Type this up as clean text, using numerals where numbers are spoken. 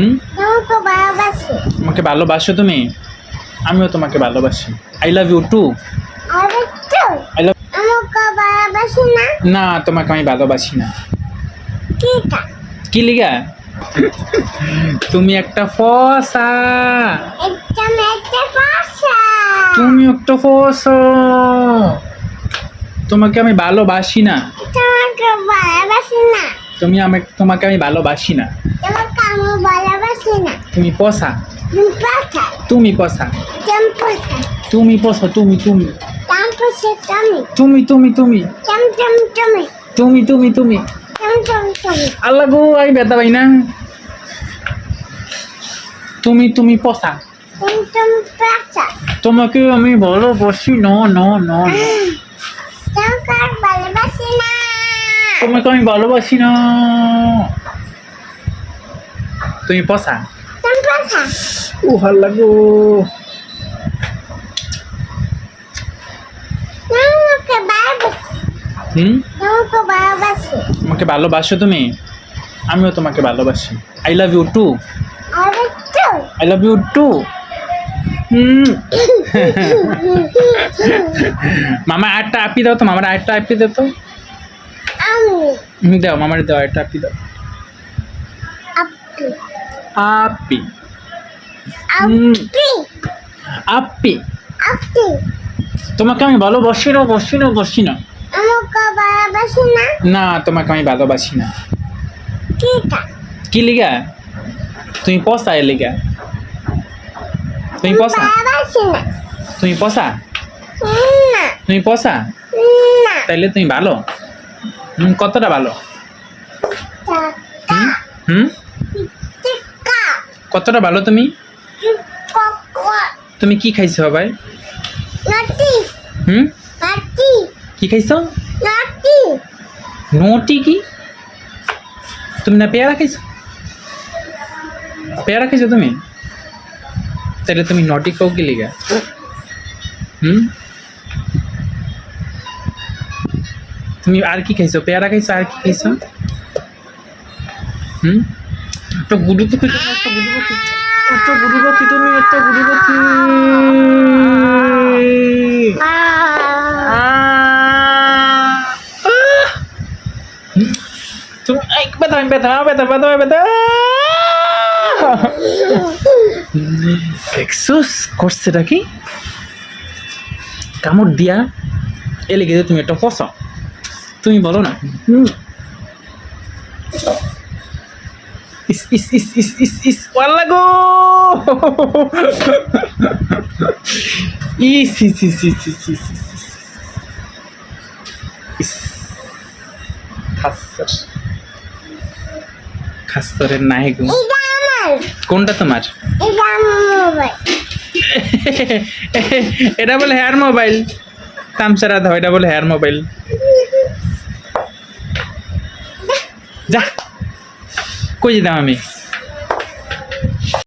হুম? তোমাকে ভালোবাসি। আমাকে ভালোবাসো তুমি? আমিও তোমাকে ভালোবাসি। I love you too. আরে তো আই লাভ। আমাকে ভালোবাসি না। না, তোমাকে আমি ভালোবাসি না। কিটা কি লিগা? তুমি একটা ফসা। একটা মেয়েতে পাশা। তুমি একটা ফসা। তোমাকে আমি ভালোবাসি না। তোমাকে ভালোবাসি না। তোমাকে আমি ভালোবাসি না। তোমাকে আমি ভালোবাসি না। তুমি পসা। তুমি পাশা। তুমি পসা। চম্পসা। তুমি পসা। তুমি তুমি চম্পসা তুমি। তুমি তুমি তুমি চম চম তুমি। তুমি তুমি তুমি চম চম তুমি। আল্লাহ গো, আমি ব্যথা পাই না। তুমি তুমি পসা। চম চম পাশা। তোমাকে আমি ভালোবাসি না না না না। তোমাকে আর ভালোবাসি না। তোমাকে আমি ভালোবাসি না। তুমি পসা। চম্পসা। ও আল্লাহ গো। তোমাকে ভালোবাসি। হুম? তোমাকে ভালোবাসি। আমাকে ভালোবাসো তুমি? আমিও তোমাকে ভালোবাসি। I love you too. আরে তো আই লাভ ইউ টু। মামা আরেকটা আপি দাও তো, মামার আরেকটা আপি দাও তো। আমি দাও, মামার দাও আরেকটা আপি দাও। আপনি আপি। আপনি আপি। আপনি তোমাকে আমি ভালোবাসি না, বসি না, বসি না। আমাকে ভালোবাসি না। না, তোমাকে আমি ভালোবাসি না। কিটা কি লিগা? তুমি পসা এ লিগা। তুমি পসা। ভালোবাসি না। তুমি পসা। না তুমি পসা। না তাইলে তুমি ভালো? কতটা ভালো? টাকা হুম? টিকা কতটা ভালো তুমি? কোকো তুমি কি খাইছো ভাই? নাতি হুম? নাতি কি খাইছো? নাতি নোটি কি? তুমি না পেয়ারা খাইছো? পেয়ারা খাইছো তুমি? তাহলে তুমি নটি খাও কি লিগা? হুম? তুমি আর কি খাইছো? পেয়ারা খাইছো, আর কি খাইছো? হুম? একটা গুডু তো খাইছো, একটা গুডু পাখি। একটা গুডু পাখি তুমি, একটা গুডু পাখি। তুমি ব্যথা, ব্যথা, ব্যথা, ব্যথা, ব্যথা। দেখছোস করছেটা কি? কামড় দিয়া এলে গেছে। তুমি একটা ফসা। তুমি বলো না। ইস ইস ইস ইস ইস ইস ওয়াল্লা গো। ইস ইস ইস ইস ইস ইস ইস ইস। খাসর খাসরের নায়ক। এটা আমার কোনটা তোমার? এটা আমার মোবাইল এটা বলে হেয়ার মোবাইল। তামসারা দাও, এটা বলে হেয়ার মোবাইল। যা, কই যেতাম আমি?